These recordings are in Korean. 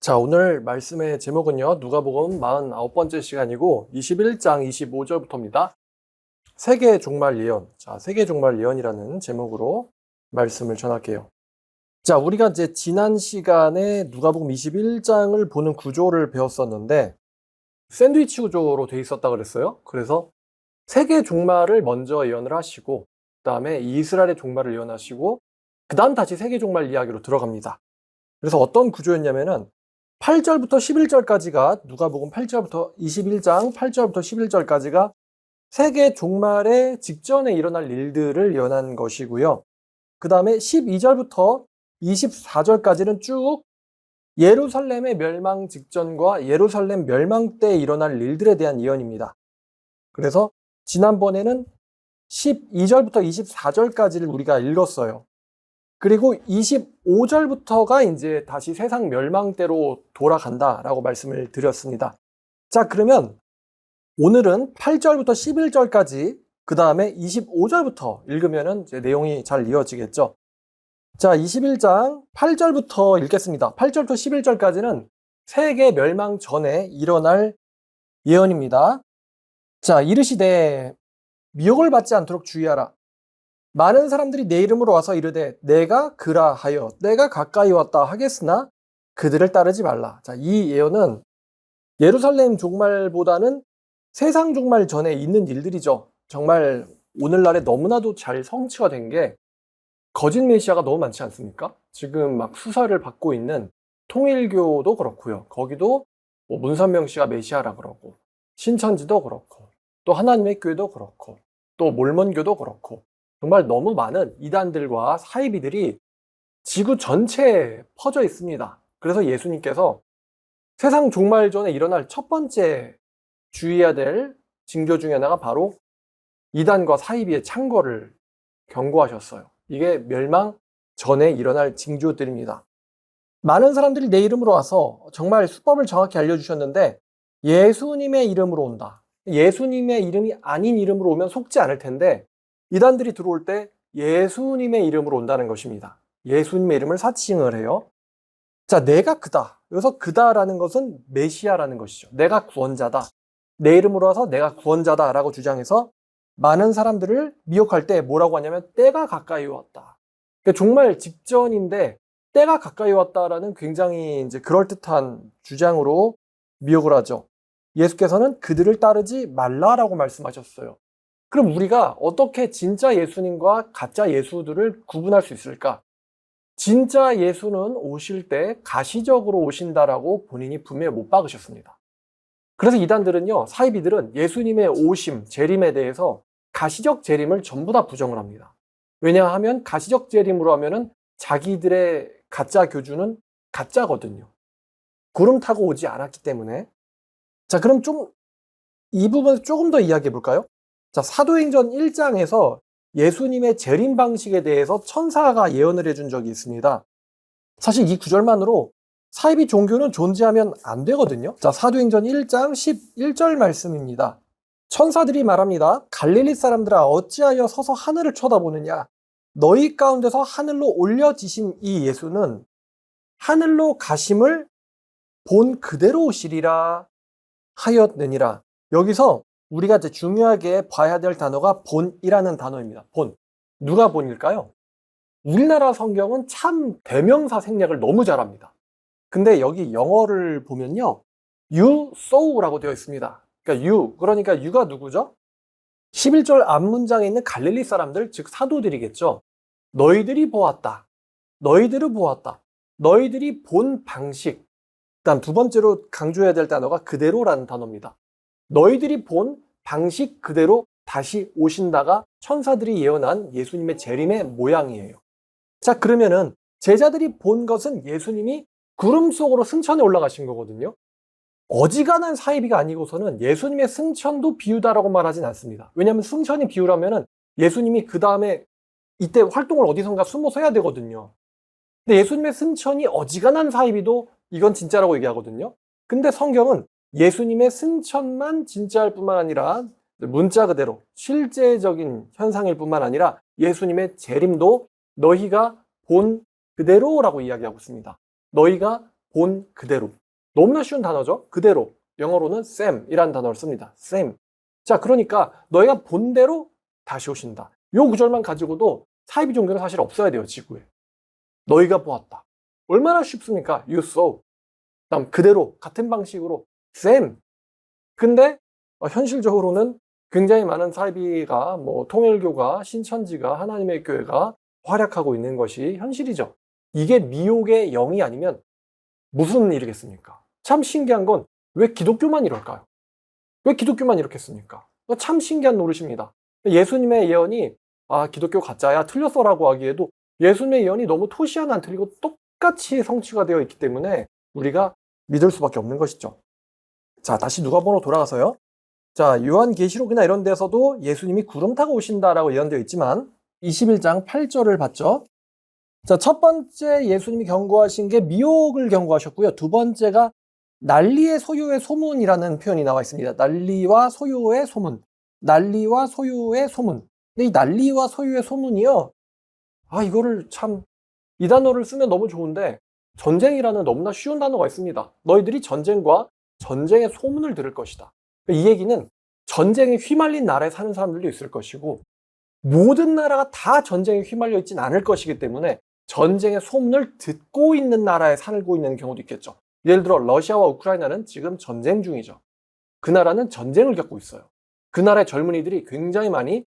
자, 오늘 말씀의 제목은요, 누가복음 49번째 시간이고 21장 25절부터입니다. 세계 종말 예언. 자, 세계 종말 예언이라는 제목으로 말씀을 전할게요. 자, 우리가 이제 지난 시간에 누가복음 21장을 보는 구조를 배웠었는데 샌드위치 구조로 돼 있었다 그랬어요. 그래서 세계 종말을 먼저 예언을 하시고 그다음에 이스라엘의 종말을 예언하시고 그다음 다시 세계 종말 이야기로 들어갑니다. 그래서 어떤 구조였냐면은 8절부터 11절까지가 누가복음 8절부터 21장 8절부터 11절까지가 세계 종말의 직전에 일어날 일들을 예언한 것이고요. 그 다음에 12절부터 24절까지는 쭉 예루살렘의 멸망 직전과 예루살렘 멸망 때 일어날 일들에 대한 예언입니다. 그래서 지난번에는 12절부터 24절까지를 우리가 읽었어요. 그리고 25절부터가 이제 다시 세상 멸망 때로 돌아간다라고 말씀을 드렸습니다. 자, 그러면 오늘은 8절부터 11절까지 그 다음에 25절부터 읽으면은 이제 내용이 잘 이어지겠죠. 자, 21장 8절부터 읽겠습니다. 8절부터 11절까지는 세계 멸망 전에 일어날 예언입니다. 자, 이르시되 미혹을 받지 않도록 주의하라. 많은 사람들이 내 이름으로 와서 이르되 내가 그라 하여 내가 가까이 왔다 하겠으나 그들을 따르지 말라. 자, 이 예언은 예루살렘 종말보다는 세상 종말 전에 있는 일들이죠. 정말 오늘날에 너무나도 잘 성취가 된 게 거짓 메시아가 너무 많지 않습니까? 지금 막 수사를 받고 있는 통일교도 그렇고요. 거기도 뭐 문선명 씨가 메시아라 그러고 신천지도 그렇고 또 하나님의 교회도 그렇고 또 몰몬교도 그렇고 정말 너무 많은 이단들과 사이비들이 지구 전체에 퍼져 있습니다. 그래서 예수님께서 세상 종말 전에 일어날 첫 번째 주의해야 될 징조 중에 하나가 바로 이단과 사이비의 창궐을 경고하셨어요. 이게 멸망 전에 일어날 징조들입니다. 많은 사람들이 내 이름으로 와서 정말 수법을 정확히 알려주셨는데 예수님의 이름으로 온다. 예수님의 이름이 아닌 이름으로 오면 속지 않을 텐데 이단들이 들어올 때 예수님의 이름으로 온다는 것입니다. 예수님의 이름을 사칭을 해요. 자, 내가 그다. 여기서 그다라는 것은 메시아라는 것이죠. 내가 구원자다. 내 이름으로 와서 내가 구원자다라고 주장해서 많은 사람들을 미혹할 때 뭐라고 하냐면 때가 가까이 왔다. 그러니까 정말 직전인데 때가 가까이 왔다라는 굉장히 이제 그럴듯한 주장으로 미혹을 하죠. 예수께서는 그들을 따르지 말라라고 말씀하셨어요. 그럼 우리가 어떻게 진짜 예수님과 가짜 예수들을 구분할 수 있을까? 진짜 예수는 오실 때 가시적으로 오신다라고 본인이 분명히 못 박으셨습니다. 그래서 이단들은요, 사이비들은 예수님의 오심, 재림에 대해서 가시적 재림을 전부 다 부정을 합니다. 왜냐하면 가시적 재림으로 하면은 자기들의 가짜 교주는 가짜거든요. 구름 타고 오지 않았기 때문에. 자, 그럼 이 부분을 조금 더 이야기해 볼까요? 자, 사도행전 1장에서 예수님의 재림 방식에 대해서 천사가 예언을 해준 적이 있습니다. 사실 이 구절만으로 사이비 종교는 존재하면 안 되거든요. 자, 사도행전 1장 11절 말씀입니다. 천사들이 말합니다. 갈릴리 사람들아 어찌하여 서서 하늘을 쳐다보느냐? 너희 가운데서 하늘로 올려지신 이 예수는 하늘로 가심을 본 그대로 오시리라 하였느니라. 여기서 우리가 이제 중요하게 봐야 될 단어가 본이라는 단어입니다. 본. 누가 본일까요? 우리나라 성경은 참 대명사 생략을 너무 잘합니다. 근데 여기 영어를 보면요. You saw라고 되어 있습니다. 그러니까 you가 누구죠? 11절 앞문장에 있는 갈릴리 사람들, 즉 사도들이겠죠. 너희들이 보았다. 너희들을 보았다. 너희들이 본 방식. 그다음 두 번째로 강조해야 될 단어가 그대로라는 단어입니다. 너희들이 본 방식 그대로 다시 오신다가 천사들이 예언한 예수님의 재림의 모양이에요. 자, 그러면은 제자들이 본 것은 예수님이 구름 속으로 승천에 올라가신 거거든요. 어지간한 사이비가 아니고서는 예수님의 승천도 비유다라고 말하진 않습니다. 왜냐하면 승천이 비유라면은 예수님이 그 다음에 이때 활동을 어디선가 숨어서 해야 되거든요. 근데 예수님의 승천이 어지간한 사이비도 이건 진짜라고 얘기하거든요. 근데 성경은 예수님의 승천만 진짜일 뿐만 아니라 문자 그대로 실제적인 현상일 뿐만 아니라 예수님의 재림도 너희가 본 그대로라고 이야기하고 있습니다. 너희가 본 그대로. 너무나 쉬운 단어죠. 그대로. 영어로는 same이라는 단어를 씁니다. same. 자, 그러니까 너희가 본 대로 다시 오신다. 요 구절만 가지고도 사이비 종교는 사실 없어야 돼요, 지구에. 너희가 보았다. 얼마나 쉽습니까? You saw. 다음 그대로 같은 방식으로 same. 근데 현실적으로는 굉장히 많은 사이비가 통일교가 신천지가 하나님의 교회가 활약하고 있는 것이 현실이죠. 이게 미혹의 영이 아니면 무슨 일이겠습니까? 참 신기한 건 왜 기독교만 이럴까요? 왜 기독교만 이렇겠습니까? 참 신기한 노릇입니다. 예수님의 예언이 기독교 가짜야 틀렸어라고 하기에도 예수님의 예언이 너무 토시 하나 안 틀리고 똑같이 성취가 되어 있기 때문에 우리가 믿을 수밖에 없는 것이죠. 자, 다시 누가복음으로 돌아가서요. 자, 요한계시록이나 이런 데서도 예수님이 구름 타고 오신다라고 예언되어 있지만 21장 8절을 봤죠. 자, 첫 번째 예수님이 경고하신 게 미혹을 경고하셨고요. 두 번째가 난리의 소요의 소문이라는 표현이 나와 있습니다. 난리와 소요의 소문. 난리와 소요의 소문. 근데 이 난리와 소요의 소문이요. 이거를 참, 이 단어를 쓰면 너무 좋은데 전쟁이라는 너무나 쉬운 단어가 있습니다. 너희들이 전쟁과 전쟁의 소문을 들을 것이다. 이 얘기는 전쟁에 휘말린 나라에 사는 사람들도 있을 것이고 모든 나라가 다 전쟁에 휘말려 있진 않을 것이기 때문에 전쟁의 소문을 듣고 있는 나라에 살고 있는 경우도 있겠죠. 예를 들어 러시아와 우크라이나는 지금 전쟁 중이죠. 그 나라는 전쟁을 겪고 있어요. 그 나라의 젊은이들이 굉장히 많이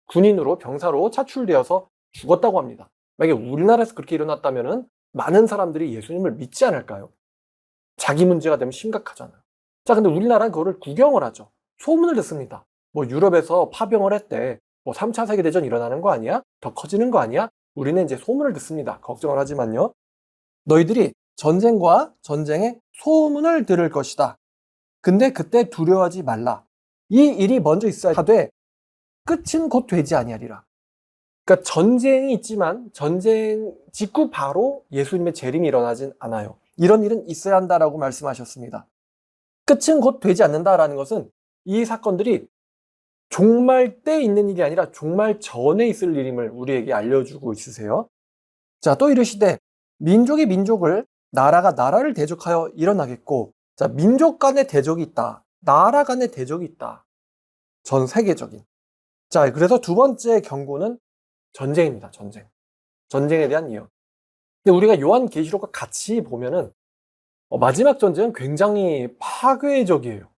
군인으로 병사로 차출되어서 죽었다고 합니다. 만약에 우리나라에서 그렇게 일어났다면 많은 사람들이 예수님을 믿지 않을까요? 자기 문제가 되면 심각하잖아요. 자, 근데 우리나라는 그거를 구경을 하죠. 소문을 듣습니다. 유럽에서 파병을 했대. 3차 세계대전 일어나는 거 아니야? 더 커지는 거 아니야? 우리는 이제 소문을 듣습니다. 걱정을 하지만요. 너희들이 전쟁과 전쟁의 소문을 들을 것이다. 근데 그때 두려워하지 말라. 이 일이 먼저 있어야 하되 끝은 곧 되지 아니하리라. 그러니까 전쟁이 있지만 전쟁 직후 바로 예수님의 재림이 일어나진 않아요. 이런 일은 있어야 한다라고 말씀하셨습니다. 끝은 곧 되지 않는다라는 것은 이 사건들이 종말 때 있는 일이 아니라 종말 전에 있을 일임을 우리에게 알려주고 있으세요. 자, 또 이르시되 민족이 민족을 나라가 나라를 대적하여 일어나겠고, 자, 민족 간의 대적이 있다. 나라 간의 대적이 있다. 전 세계적인. 자, 그래서 두 번째 경고는 전쟁입니다. 전쟁. 전쟁에 대한 예언. 근데 우리가 요한계시록과 같이 보면은 마지막 전쟁은 굉장히 파괴적이에요.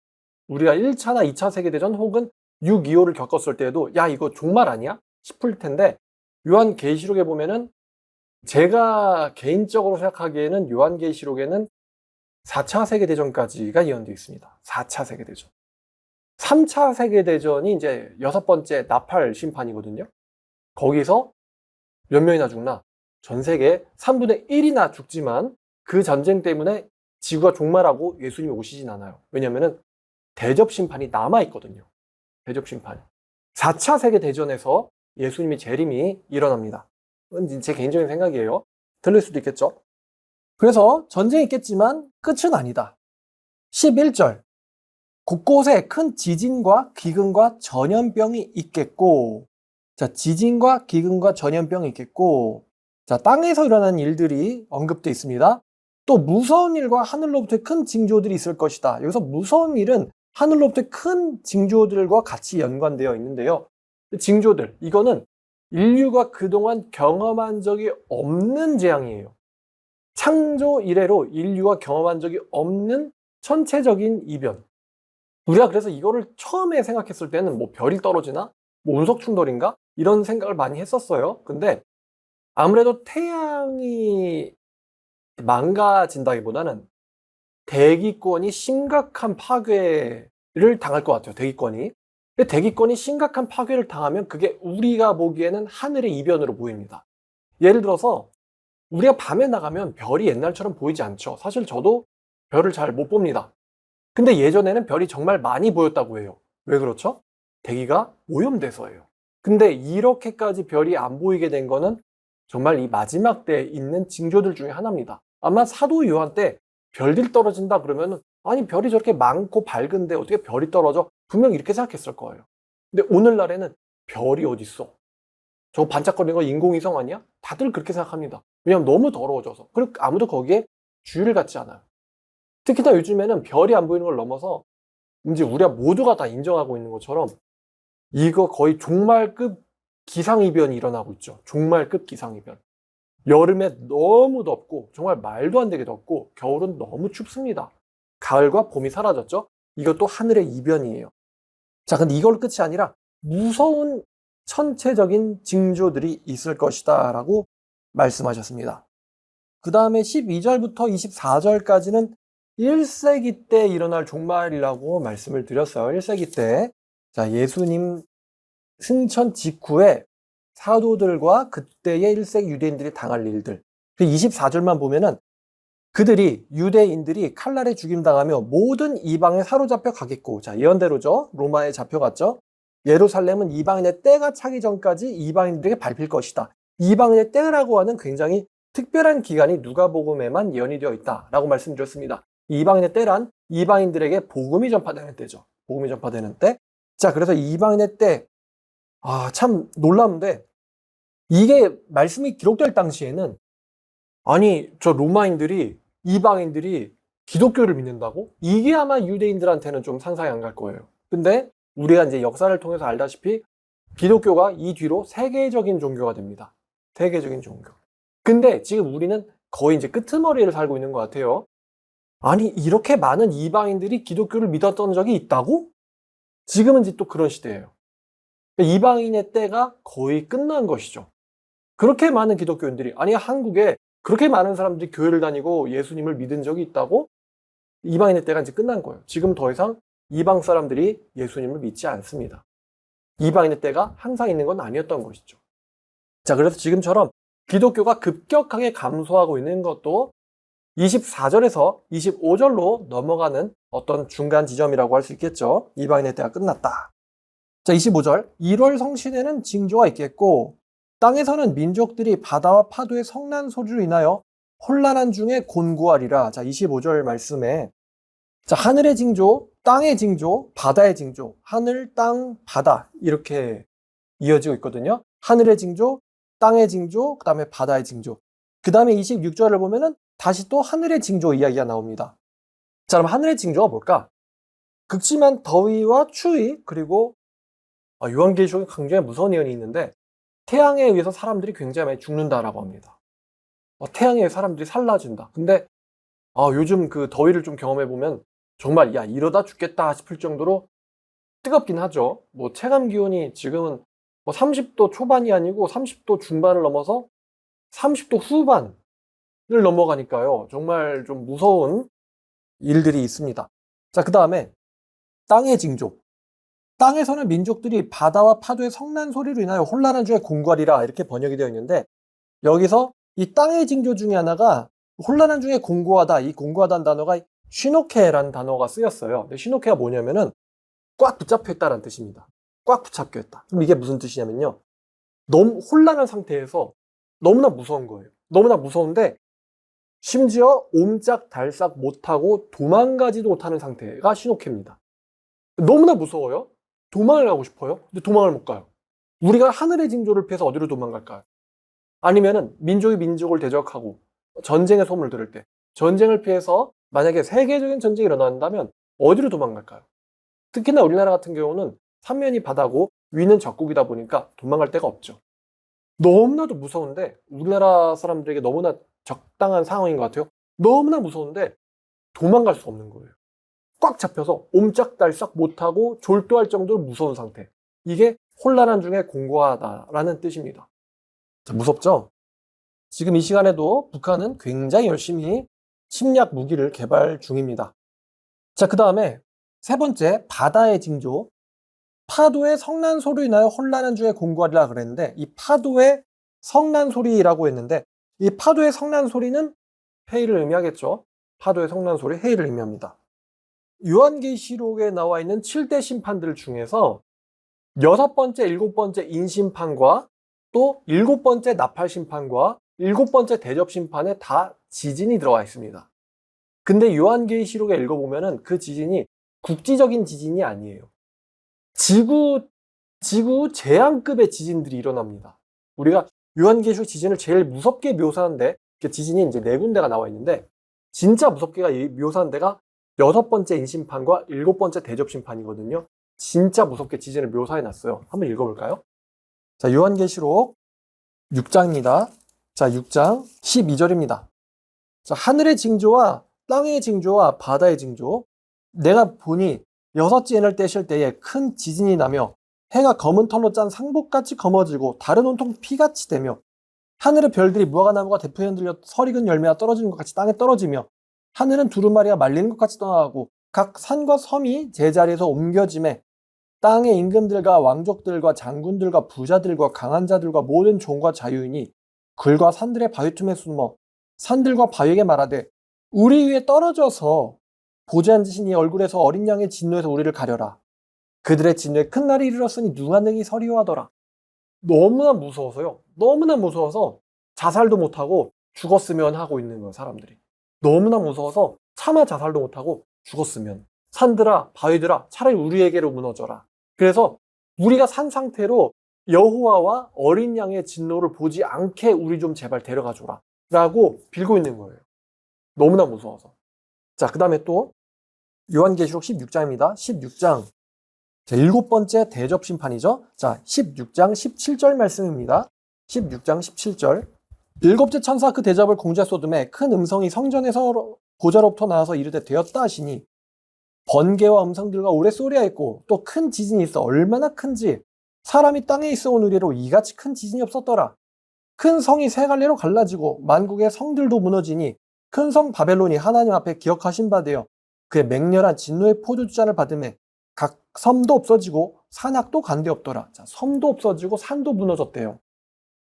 우리가 1차나 2차 세계대전 혹은 6.25를 겪었을 때에도 야, 이거 종말 아니야? 싶을 텐데 요한계시록에 보면은 제가 개인적으로 생각하기에는 요한계시록에는 4차 세계대전까지가 예언되어 있습니다. 4차 세계대전. 3차 세계대전이 이제 6번째 나팔 심판이거든요. 거기서 몇 명이나 죽나? 전 세계 3분의 1이나 죽지만 그 전쟁 때문에 지구가 종말하고 예수님이 오시진 않아요. 왜냐면은 대접 심판이 남아있거든요. 대접 심판. 4차 세계대전에서 예수님이 재림이 일어납니다. 그건 제 개인적인 생각이에요. 들릴 수도 있겠죠? 그래서 전쟁이 있겠지만 끝은 아니다. 11절. 곳곳에 큰 지진과 기근과 전염병이 있겠고, 자, 지진과 기근과 전염병이 있겠고, 자, 땅에서 일어나는 일들이 언급되어 있습니다. 또 무서운 일과 하늘로부터의 큰 징조들이 있을 것이다. 여기서 무서운 일은 하늘로부터의 큰 징조들과 같이 연관되어 있는데요. 징조들, 이거는 인류가 그동안 경험한 적이 없는 재앙이에요. 창조 이래로 인류가 경험한 적이 없는 천체적인 이변. 우리가 그래서 이거를 처음에 생각했을 때는 별이 떨어지나? 운석 충돌인가? 이런 생각을 많이 했었어요. 근데 아무래도 태양이 망가진다기보다는 대기권이 심각한 파괴를 당할 것 같아요. 대기권이. 근데 대기권이 심각한 파괴를 당하면 그게 우리가 보기에는 하늘의 이변으로 보입니다. 예를 들어서 우리가 밤에 나가면 별이 옛날처럼 보이지 않죠. 사실 저도 별을 잘 못 봅니다. 근데 예전에는 별이 정말 많이 보였다고 해요. 왜 그렇죠? 대기가 오염돼서예요. 근데 이렇게까지 별이 안 보이게 된 거는 정말 이 마지막 때에 있는 징조들 중에 하나입니다. 아마 사도 요한 때 별들이 떨어진다 그러면 아니 별이 저렇게 많고 밝은데 어떻게 별이 떨어져? 분명 이렇게 생각했을 거예요. 근데 오늘날에는 별이 어딨어? 저거 반짝거리는 거 인공위성 아니야? 다들 그렇게 생각합니다. 왜냐하면 너무 더러워져서. 그리고 아무도 거기에 주의를 갖지 않아요. 특히나 요즘에는 별이 안 보이는 걸 넘어서 이제 우리가 모두가 다 인정하고 있는 것처럼 이거 거의 종말급 기상이변이 일어나고 있죠. 종말급 기상이변. 여름에 너무 덥고 정말 말도 안 되게 덥고 겨울은 너무 춥습니다. 가을과 봄이 사라졌죠. 이것도 하늘의 이변이에요. 자, 근데 이걸로 끝이 아니라 무서운 천체적인 징조들이 있을 것이다 라고 말씀하셨습니다. 그 다음에 12절부터 24절까지는 1세기 때 일어날 종말이라고 말씀을 드렸어요. 1세기 때. 자, 예수님 승천 직후에 사도들과 그때의 1세기 유대인들이 당할 일들. 24절만 보면은 그들이 유대인들이 칼날에 죽임당하며 모든 이방에 사로잡혀 가겠고, 자, 예언대로죠. 로마에 잡혀갔죠. 예루살렘은 이방인의 때가 차기 전까지 이방인들에게 밟힐 것이다. 이방인의 때라고 하는 굉장히 특별한 기간이 누가복음에만 예언이 되어 있다라고 말씀드렸습니다. 이방인의 때란 이방인들에게 복음이 전파되는 때죠. 복음이 전파되는 때. 자, 그래서 이방인의 때, 참 놀라운데 이게 말씀이 기록될 당시에는 아니, 저 로마인들이, 이방인들이 기독교를 믿는다고? 이게 아마 유대인들한테는 좀 상상이 안 갈 거예요. 근데 우리가 이제 역사를 통해서 알다시피 기독교가 이 뒤로 세계적인 종교가 됩니다. 세계적인 종교. 근데 지금 우리는 거의 이제 끄트머리를 살고 있는 것 같아요. 아니, 이렇게 많은 이방인들이 기독교를 믿었던 적이 있다고? 지금은 이제 또 그런 시대예요. 이방인의 때가 거의 끝난 것이죠. 그렇게 많은 기독교인들이, 아니, 한국에 그렇게 많은 사람들이 교회를 다니고 예수님을 믿은 적이 있다고? 이방인의 때가 이제 끝난 거예요. 지금 더 이상 이방 사람들이 예수님을 믿지 않습니다. 이방인의 때가 항상 있는 건 아니었던 것이죠. 자, 그래서 지금처럼 기독교가 급격하게 감소하고 있는 것도 24절에서 25절로 넘어가는 어떤 중간 지점이라고 할 수 있겠죠. 이방인의 때가 끝났다. 자, 25절. 1월 성신에는 징조가 있겠고 땅에서는 민족들이 바다와 파도의 성난 소리로 인하여 혼란한 중에 곤고하리라. 자, 25절 말씀에 자, 하늘의 징조, 땅의 징조, 바다의 징조, 하늘, 땅, 바다 이렇게 이어지고 있거든요. 하늘의 징조, 땅의 징조, 그 다음에 바다의 징조. 그 다음에 26절을 보면은 다시 또 하늘의 징조 이야기가 나옵니다. 자, 그럼 하늘의 징조가 뭘까? 극심한 더위와 추위, 그리고 요한계시록에 굉장히 무서운 예언이 있는데 태양에 의해서 사람들이 굉장히 많이 죽는다라고 합니다. 태양에 의해 사람들이 살라진다. 근데 요즘 그 더위를 좀 경험해보면 정말 야, 이러다 죽겠다 싶을 정도로 뜨겁긴 하죠. 뭐 체감 기온이 지금은 30도 초반이 아니고 30도 중반을 넘어서 30도 후반을 넘어가니까요. 정말 좀 무서운 일들이 있습니다. 자, 그 다음에 땅의 징조. 땅에서는 민족들이 바다와 파도의 성난 소리로 인하여 혼란한 중에 공고하리라 이렇게 번역이 되어 있는데 여기서 이 땅의 징조 중에 하나가 혼란한 중에 공고하다. 이 공고하다는 단어가 쉬노케라는 단어가 쓰였어요. 근데 쉬노케가 뭐냐면은 꽉 붙잡혀 있다라는 뜻입니다. 꽉 붙잡혀 있다. 그럼 이게 무슨 뜻이냐면요. 너무 혼란한 상태에서 너무나 무서운 거예요. 너무나 무서운데 심지어 옴짝달싹 못하고 도망가지도 못하는 상태가 쉬노케입니다. 너무나 무서워요. 도망을 가고 싶어요. 근데 도망을 못 가요. 우리가 하늘의 징조를 피해서 어디로 도망갈까요? 아니면은 민족이 민족을 대적하고 전쟁의 소문을 들을 때 전쟁을 피해서 만약에 세계적인 전쟁이 일어난다면 어디로 도망갈까요? 특히나 우리나라 같은 경우는 삼면이 바다고 위는 적국이다 보니까 도망갈 데가 없죠. 너무나도 무서운데 우리나라 사람들에게 너무나 적당한 상황인 것 같아요. 너무나 무서운데 도망갈 수 없는 거예요. 꽉 잡혀서 옴짝달싹 못하고 졸도할 정도로 무서운 상태. 이게 혼란한 중에 공고하다라는 뜻입니다. 자, 무섭죠? 지금 이 시간에도 북한은 굉장히 열심히 침략 무기를 개발 중입니다. 자, 그 다음에 세 번째, 바다의 징조. 파도의 성난 소리로 인하여 혼란한 중에 공고하리라 그랬는데 이 파도의 성난 소리라고 했는데 이 파도의 성난 소리는 해일을 의미하겠죠. 파도의 성난 소리, 해일을 의미합니다. 요한계시록에 나와 있는 7대 심판들 중에서 6번째, 7번째 인심판과 또 7번째 나팔심판과 7번째 대접심판에 다 지진이 들어가 있습니다. 근데 요한계시록에 읽어보면은 그 지진이 국지적인 지진이 아니에요. 지구 재앙급의 지진들이 일어납니다. 우리가 요한계시록 지진을 제일 무섭게 묘사하는데 그 지진이 이제 4군데가 나와 있는데 진짜 무섭게가 묘사한 데가 6번째 인심판과 7번째 대접심판이거든요. 진짜 무섭게 지진을 묘사해 놨어요. 한번 읽어볼까요? 자, 요한계시록 6장입니다. 자, 6장 12절입니다. 자, 하늘의 징조와 땅의 징조와 바다의 징조. 내가 보니 6째 엔을 떼실 때에 큰 지진이 나며 해가 검은 털로 짠 상복같이 검어지고 달은 온통 피같이 되며 하늘의 별들이 무화과나무가 대포에 흔들려 설익은 열매가 떨어지는 것 같이 땅에 떨어지며 하늘은 두루마리가 말리는 것 같이 떠나가고 각 산과 섬이 제자리에서 옮겨짐에 땅의 임금들과 왕족들과 장군들과 부자들과 강한 자들과 모든 종과 자유인이 글과 산들의 바위 틈에 숨어 산들과 바위에게 말하되 우리 위에 떨어져서 보지 않으신 이 얼굴에서 어린 양의 진노에서 우리를 가려라. 그들의 진노에 큰 날이 이르렀으니 누가 능히 서리오하더라. 너무나 무서워서요. 너무나 무서워서 자살도 못하고 죽었으면 하고 있는 거예요, 사람들이. 너무나 무서워서 차마 자살도 못하고 죽었으면. 산들아, 바위들아, 차라리 우리에게로 무너져라. 그래서 우리가 산 상태로 여호와와 어린 양의 진노를 보지 않게 우리 좀 제발 데려가 줘라. 라고 빌고 있는 거예요. 너무나 무서워서. 자, 그 다음에 또 요한계시록 16장입니다. 16장. 자, 7번째 대접심판이죠. 자, 16장 17절 말씀입니다. 16장 17절. 7째 천사 그 대접을 공주에 쏟음에 큰 음성이 성전에서 보좌로부터 나와서 이르되 되었다 하시니 번개와 음성들과 오래 쏘리하였고 또 큰 지진이 있어 얼마나 큰지 사람이 땅에 있어 온 이래로 이같이 큰 지진이 없었더라. 큰 성이 세 갈래로 갈라지고 만국의 성들도 무너지니 큰 성 바벨론이 하나님 앞에 기억하신 바 되어 그의 맹렬한 진노의 포도주잔을 받음에 각 섬도 없어지고 산악도 간데 없더라. 자, 섬도 없어지고 산도 무너졌대요.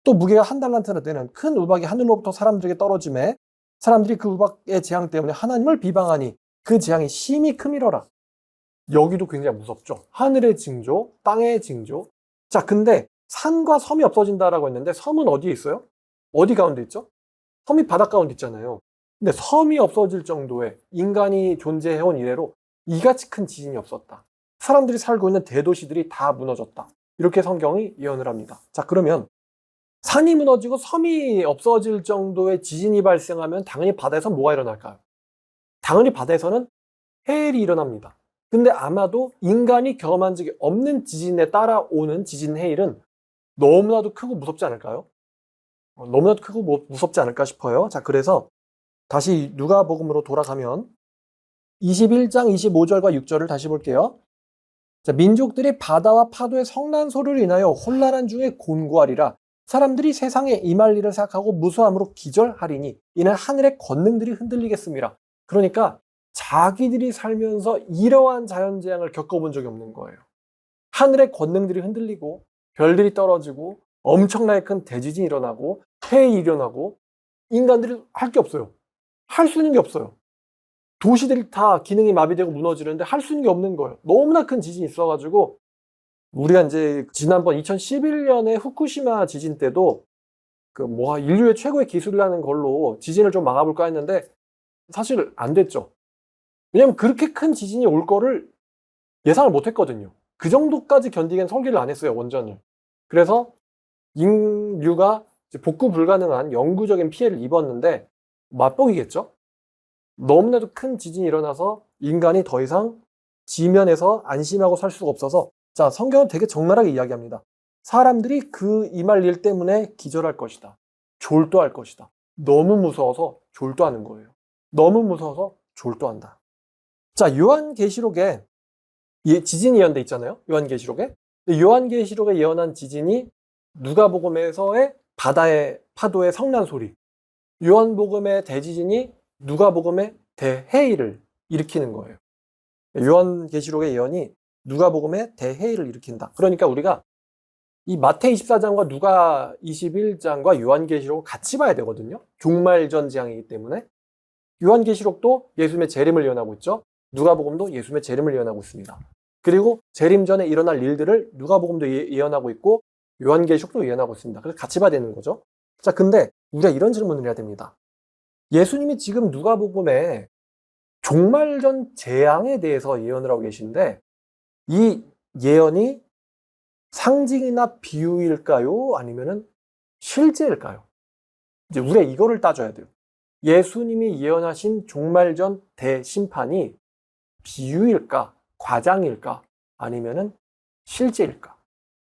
또 무게가 1달란트나 되는 큰 우박이 하늘로부터 사람들에게 떨어짐에 사람들이 그 우박의 재앙 때문에 하나님을 비방하니 그 재앙이 심히 크미러라. 여기도 굉장히 무섭죠. 하늘의 징조, 땅의 징조. 자, 근데 산과 섬이 없어진다라고 했는데 섬은 어디에 있어요? 어디 가운데 있죠? 섬이 바닷 가운데 있잖아요. 근데 섬이 없어질 정도의 인간이 존재해온 이래로 이같이 큰 지진이 없었다. 사람들이 살고 있는 대도시들이 다 무너졌다. 이렇게 성경이 예언을 합니다. 자, 그러면 산이 무너지고 섬이 없어질 정도의 지진이 발생하면 당연히 바다에서 뭐가 일어날까요? 당연히 바다에서는 해일이 일어납니다. 근데 아마도 인간이 경험한 적이 없는 지진에 따라오는 지진 해일은 너무나도 크고 무섭지 않을까요? 너무나도 크고 무섭지 않을까 싶어요. 자, 그래서 다시 누가복음으로 돌아가면 21장 25절과 6절을 다시 볼게요. 자, 민족들이 바다와 파도의 성난 소리를 인하여 혼란한 중에 곤고하리라. 사람들이 세상에 임할 일을 생각하고 무수함으로 기절하리니 이는 하늘의 권능들이 흔들리겠습니다. 그러니까 자기들이 살면서 이러한 자연재앙을 겪어본 적이 없는 거예요. 하늘의 권능들이 흔들리고 별들이 떨어지고 엄청나게 큰 대지진이 일어나고 해일이 일어나고 인간들이 할 게 없어요. 할 수 있는 게 없어요. 도시들이 다 기능이 마비되고 무너지는데 할 수 있는 게 없는 거예요. 너무나 큰 지진이 있어가지고 우리가 이제 지난번 2011년에 후쿠시마 지진 때도 인류의 최고의 기술이라는 걸로 지진을 좀 막아볼까 했는데 사실 안 됐죠. 왜냐면 그렇게 큰 지진이 올 거를 예상을 못 했거든요. 그 정도까지 견디기엔 설계를 안 했어요, 원전을. 그래서 인류가 복구 불가능한 영구적인 피해를 입었는데 맛보기겠죠? 너무나도 큰 지진이 일어나서 인간이 더 이상 지면에서 안심하고 살 수가 없어서 자, 성경은 되게 적나라하게 이야기합니다. 사람들이 그 임할 일 때문에 기절할 것이다. 졸도할 것이다. 너무 무서워서 졸도하는 거예요. 너무 무서워서 졸도한다. 자, 요한계시록에 지진이 예언돼 있잖아요. 요한계시록에. 요한계시록에 예언한 지진이 누가복음에서의 바다의 파도의 성난 소리, 요한복음의 대지진이 누가복음의 대해일을 일으키는 거예요. 요한계시록의 예언이 누가복음의 대해일을 일으킨다. 그러니까 우리가 이 마태 24장과 누가 21장과 요한계시록을 같이 봐야 되거든요. 종말전 재앙이기 때문에. 요한계시록도 예수님의 재림을 예언하고 있죠. 누가복음도 예수님의 재림을 예언하고 있습니다. 그리고 재림 전에 일어날 일들을 누가복음도 예언하고 있고 요한계시록도 예언하고 있습니다. 그래서 같이 봐야 되는 거죠. 자, 근데 우리가 이런 질문을 해야 됩니다. 예수님이 지금 누가복음에 종말전 재앙에 대해서 예언을 하고 계신데 이 예언이 상징이나 비유일까요? 아니면은 실제일까요? 이제 우리가 이거를 따져야 돼요. 예수님이 예언하신 종말전 대심판이 비유일까? 과장일까? 아니면은 실제일까?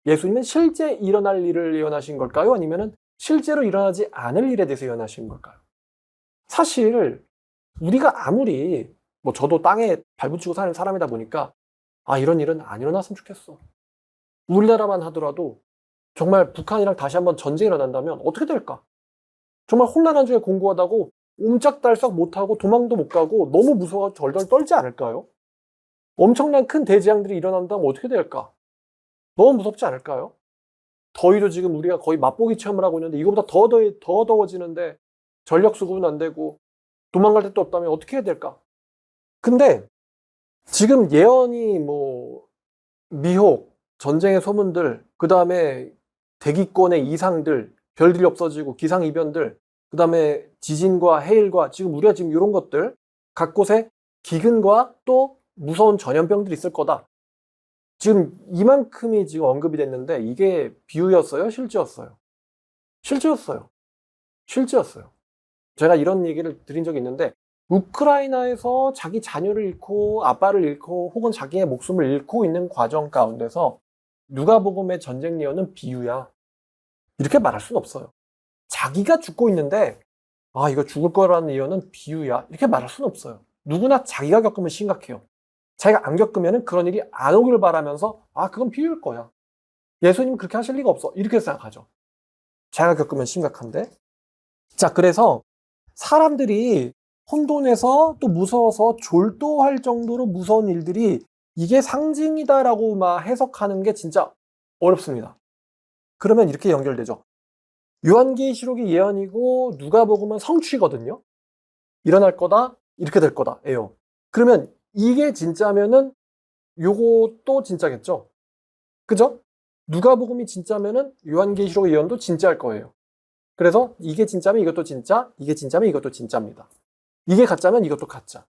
예수님은 실제 일어날 일을 예언하신 걸까요? 아니면은 실제로 일어나지 않을 일에 대해서 예언하신 걸까요? 사실 우리가 아무리 저도 땅에 발붙이고 사는 사람이다 보니까 이런 일은 안 일어났으면 좋겠어. 우리나라만 하더라도 정말 북한이랑 다시 한번 전쟁이 일어난다면 어떻게 될까? 정말 혼란한 중에 공고하다고 옴짝달싹 못하고 도망도 못 가고 너무 무서워 덜덜 떨지 않을까요? 엄청난 큰 대재앙들이 일어난다면 어떻게 될까? 너무 무섭지 않을까요? 더위도 지금 우리가 거의 맛보기 체험을 하고 있는데 이거보다 더 더워지는데 전력 수급은 안 되고 도망갈 데도 없다면 어떻게 해야 될까? 근데 지금 예언이 미혹, 전쟁의 소문들, 그 다음에 대기권의 이상들, 별들이 없어지고 기상이변들, 그 다음에 지진과 해일과 지금 우리가 지금 이런 것들, 각 곳에 기근과 또 무서운 전염병들이 있을 거다. 지금 이만큼이 지금 언급이 됐는데 이게 비유였어요? 실제였어요? 실제였어요. 실제였어요. 제가 이런 얘기를 드린 적이 있는데 우크라이나에서 자기 자녀를 잃고 아빠를 잃고 혹은 자기의 목숨을 잃고 있는 과정 가운데서 누가복음의 전쟁 예언은 비유야. 이렇게 말할 수는 없어요. 자기가 죽고 있는데 이거 죽을 거라는 예언은 비유야. 이렇게 말할 수는 없어요. 누구나 자기가 겪으면 심각해요. 자기가 안 겪으면 그런 일이 안 오길 바라면서 그건 비유일 거야. 예수님은 그렇게 하실 리가 없어. 이렇게 생각하죠. 자기가 겪으면 심각한데. 자, 그래서 사람들이 혼돈해서 또 무서워서 졸도할 정도로 무서운 일들이 이게 상징이다라고 막 해석하는 게 진짜 어렵습니다. 그러면 이렇게 연결되죠. 요한계시록이 예언이고 누가복음은 성취거든요. 일어날 거다, 이렇게 될 거다, 예요. 그러면 이게 진짜면은 요것도 진짜겠죠. 그죠? 누가복음이 진짜면은 요한계시록 예언도 진짜일 거예요. 그래서 이게 진짜면 이것도 진짜, 이게 진짜면 이것도 진짜입니다. 이게 가짜면 이것도 가짜.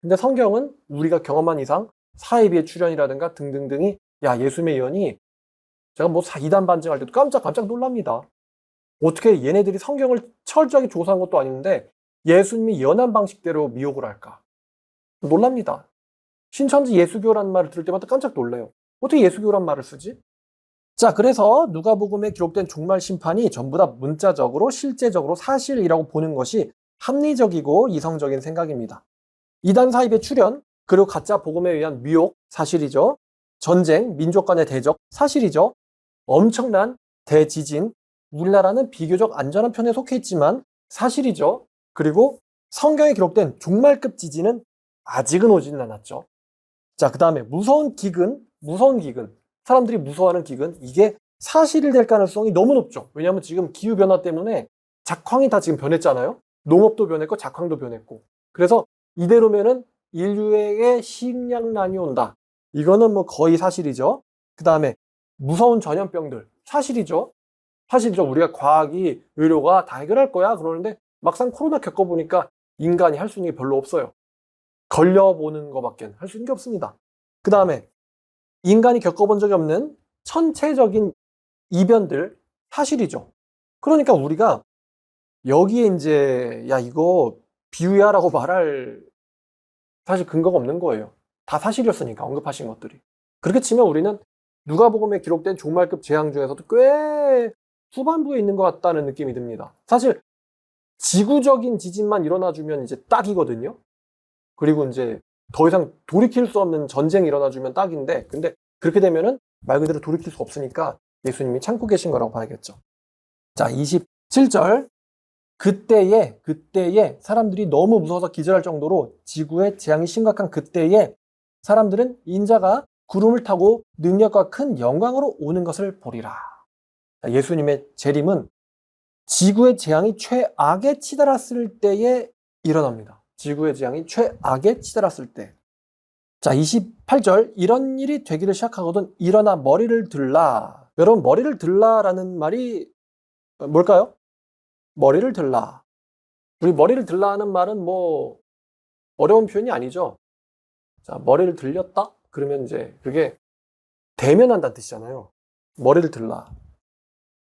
근데 성경은 우리가 경험한 이상 사이비의 출현이라든가 등등등이 예수님의 예언이 제가 이단 반증할 때도 깜짝 놀랍니다. 어떻게 얘네들이 성경을 철저하게 조사한 것도 아닌데 예수님이 예언한 방식대로 미혹을 할까? 놀랍니다. 신천지 예수교라는 말을 들을 때마다 깜짝 놀래요. 어떻게 예수교란 말을 쓰지? 자, 그래서 누가복음에 기록된 종말 심판이 전부 다 문자적으로 실제적으로 사실이라고 보는 것이 합리적이고 이성적인 생각입니다. 이단 사입의 출현, 그리고 가짜 복음에 의한 미혹, 사실이죠. 전쟁, 민족 간의 대적, 사실이죠. 엄청난 대지진, 우리나라는 비교적 안전한 편에 속해 있지만 사실이죠. 그리고 성경에 기록된 종말급 지진은 아직은 오지는 않았죠. 자, 그 다음에 무서운 기근, 사람들이 무서워하는 기근, 이게 사실이 될 가능성이 너무 높죠. 왜냐하면 지금 기후변화 때문에 작황이 다 지금 변했잖아요. 농업도 변했고 작황도 변했고. 그래서 이대로면은 인류에게 식량난이 온다. 이거는 거의 사실이죠. 그 다음에 무서운 전염병들, 사실이죠. 우리가 과학이, 의료가 다 해결할 거야. 그러는데 막상 코로나 겪어보니까 인간이 할 수 있는 게 별로 없어요. 걸려보는 것밖에 할 수 있는 게 없습니다. 그 다음에 인간이 겪어본 적이 없는 천체적인 이변들, 사실이죠. 그러니까 우리가 여기에 이제 이거 비유야 라고 말할 사실 근거가 없는 거예요. 다 사실이었으니까 언급하신 것들이. 그렇게 치면 우리는 누가복음에 기록된 종말급 재앙 중에서도 꽤 후반부에 있는 것 같다는 느낌이 듭니다. 사실 지구적인 지진만 일어나주면 이제 딱이거든요. 그리고 이제 더 이상 돌이킬 수 없는 전쟁이 일어나주면 딱인데, 근데 그렇게 되면은 말 그대로 돌이킬 수 없으니까 예수님이 참고 계신 거라고 봐야겠죠. 자, 27절. 그때에 사람들이 너무 무서워서 기절할 정도로 지구의 재앙이 심각한 그때에 사람들은 인자가 구름을 타고 능력과 큰 영광으로 오는 것을 보리라. 예수님의 재림은 지구의 재앙이 최악에 치달았을 때에 일어납니다. 지구의 재앙이 최악에 치달았을 때. 자, 28절. 이런 일이 되기를 시작하거든 일어나 머리를 들라. 여러분, 머리를 들라라는 말이 뭘까요? 머리를 들라. 우리 머리를 들라 하는 말은 어려운 표현이 아니죠. 자, 머리를 들렸다? 그러면 이제 그게 대면한다는 뜻이잖아요. 머리를 들라.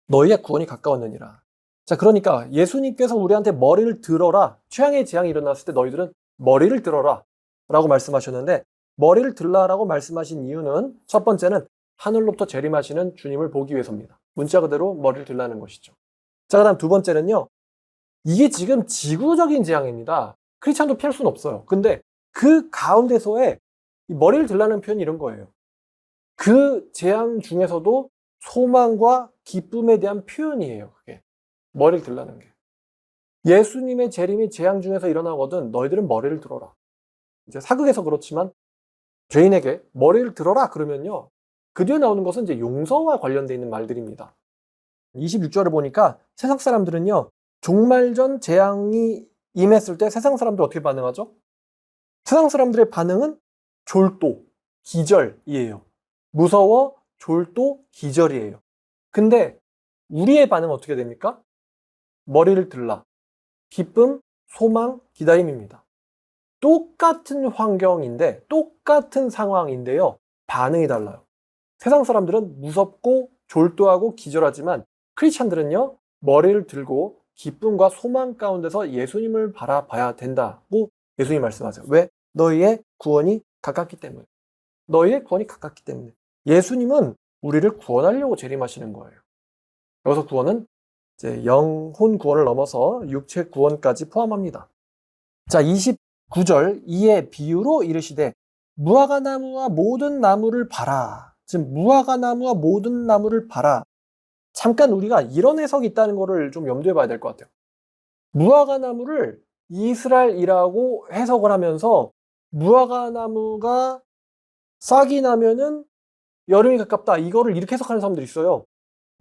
너희의 구원이 가까웠느니라. 자, 그러니까 예수님께서 우리한테 머리를 들어라. 최악의 재앙이 일어났을 때 너희들은 머리를 들어라. 라고 말씀하셨는데, 머리를 들라라고 말씀하신 이유는 첫 번째는 하늘로부터 재림하시는 주님을 보기 위해서입니다. 문자 그대로 머리를 들라는 것이죠. 자, 그 다음 두 번째는요. 이게 지금 지구적인 재앙입니다. 크리스찬도 피할 수는 없어요. 근데 그 가운데서의 이 머리를 들라는 표현이 이런 거예요. 그 재앙 중에서도 소망과 기쁨에 대한 표현이에요. 그게 머리를 들라는 게. 예수님의 재림이 재앙 중에서 일어나거든 너희들은 머리를 들어라. 이제 사극에서 그렇지만 죄인에게 머리를 들어라 그러면요. 그 뒤에 나오는 것은 이제 용서와 관련되어 있는 말들입니다. 26절을 보니까 세상 사람들은요. 종말전 재앙이 임했을 때 세상 사람들 어떻게 반응하죠? 세상 사람들의 반응은 졸도, 기절이에요. 무서워, 졸도, 기절이에요. 근데 우리의 반응은 어떻게 됩니까? 머리를 들라. 기쁨, 소망, 기다림입니다. 똑같은 환경인데, 똑같은 상황인데요. 반응이 달라요. 세상 사람들은 무섭고 졸도하고 기절하지만 크리스찬들은요. 머리를 들고 기쁨과 소망 가운데서 예수님을 바라봐야 된다고 예수님이 말씀하세요. 왜? 너희의 구원이 가깝기 때문에. 너희의 구원이 가깝기 때문에. 예수님은 우리를 구원하려고 재림하시는 거예요. 여기서 구원은 이제 영혼 구원을 넘어서 육체 구원까지 포함합니다. 자, 29절 이에 비유로 이르시되 무화과 나무와 모든 나무를 봐라. 지금 무화과 나무와 모든 나무를 봐라. 잠깐 우리가 이런 해석이 있다는 것을 좀 염두에 봐야 될 것 같아요. 무화과 나무를 이스라엘이라고 해석을 하면서 무화과 나무가 싹이 나면은 여름이 가깝다. 이거를 이렇게 해석하는 사람들이 있어요.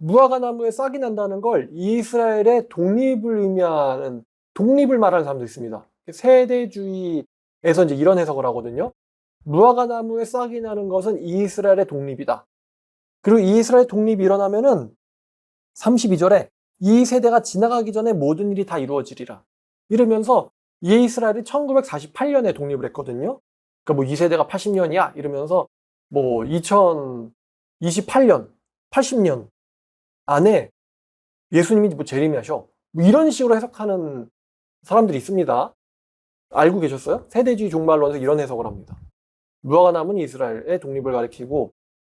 무화과 나무에 싹이 난다는 걸 이스라엘의 독립을 의미하는, 독립을 말하는 사람도 있습니다. 세대주의에서 이제 이런 해석을 하거든요. 무화과 나무에 싹이 나는 것은 이스라엘의 독립이다. 그리고 이스라엘 독립이 일어나면은 32절에 이 세대가 지나가기 전에 모든 일이 다 이루어지리라. 이러면서 이스라엘이 1948년에 독립을 했거든요. 그러니까 뭐 이 세대가 80년이야 이러면서 뭐 2028년, 80년 안에 예수님이 뭐 재림하셔. 뭐 이런 식으로 해석하는 사람들이 있습니다. 알고 계셨어요? 세대주의 종말론에서 이런 해석을 합니다. 무화과 나무는 이스라엘의 독립을 가리키고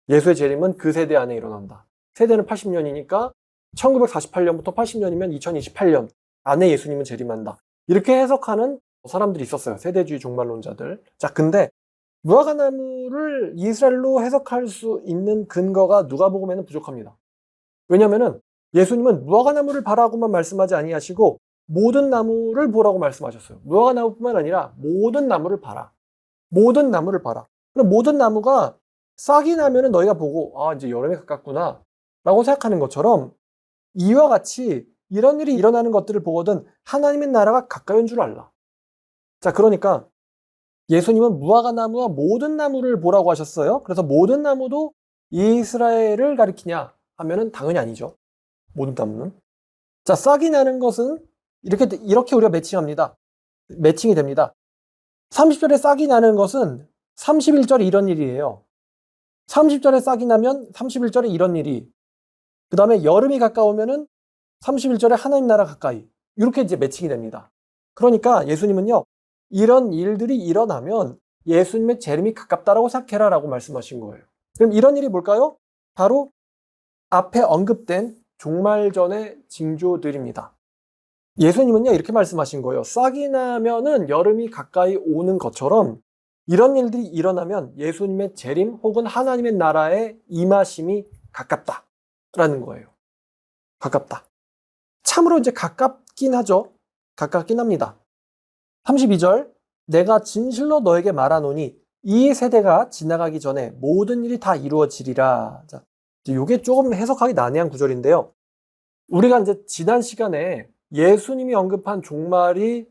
예수의 재림은 그 세대 안에 일어난다. 세대는 80년이니까 1948년부터 80년이면 2028년 안에 예수님은 재림한다. 이렇게 해석하는 사람들이 있었어요. 세대주의 종말론자들. 자, 근데 무화과 나무를 이스라엘로 해석할 수 있는 근거가 누가복음에는 부족합니다. 왜냐면은 예수님은 무화과 나무를 바라고만 말씀하지 아니하시고 모든 나무를 보라고 말씀하셨어요. 무화과 나무뿐만 아니라 모든 나무를 봐라. 모든 나무를 봐라. 그럼 모든 나무가 싹이 나면은 너희가 보고 아 이제 여름에 가깝구나 라고 생각하는 것처럼 이와 같이 이런 일이 일어나는 것들을 보거든 하나님의 나라가 가까이 온 줄 알라. 자, 그러니까 예수님은 무화과 나무와 모든 나무를 보라고 하셨어요. 그래서 모든 나무도 이스라엘을 가리키냐 하면은 당연히 아니죠. 모든 나무는. 자, 싹이 나는 것은 이렇게 우리가 매칭합니다. 매칭이 됩니다. 30절에 싹이 나는 것은 31절에 이런 일이에요. 30절에 싹이 나면 31절에 이런 일이. 그 다음에 여름이 가까우면은 31절에 하나님 나라 가까이. 이렇게 이제 매칭이 됩니다. 그러니까 예수님은요, 이런 일들이 일어나면 예수님의 재림이 가깝다라고 생각해라 라고 말씀하신 거예요. 그럼 이런 일이 뭘까요? 바로 앞에 언급된 종말전의 징조들입니다. 예수님은요, 이렇게 말씀하신 거예요. 싹이 나면은 여름이 가까이 오는 것처럼 이런 일들이 일어나면 예수님의 재림 혹은 하나님의 나라의 임하심이 가깝다라는 거예요. 가깝다. 참으로 이제 가깝긴 하죠. 가깝긴 합니다. 32절 내가 진실로 너에게 말하노니 이 세대가 지나가기 전에 모든 일이 다 이루어지리라. 자, 이게 조금 해석하기 난해한 구절인데요. 우리가 이제 지난 시간에 예수님이 언급한 종말이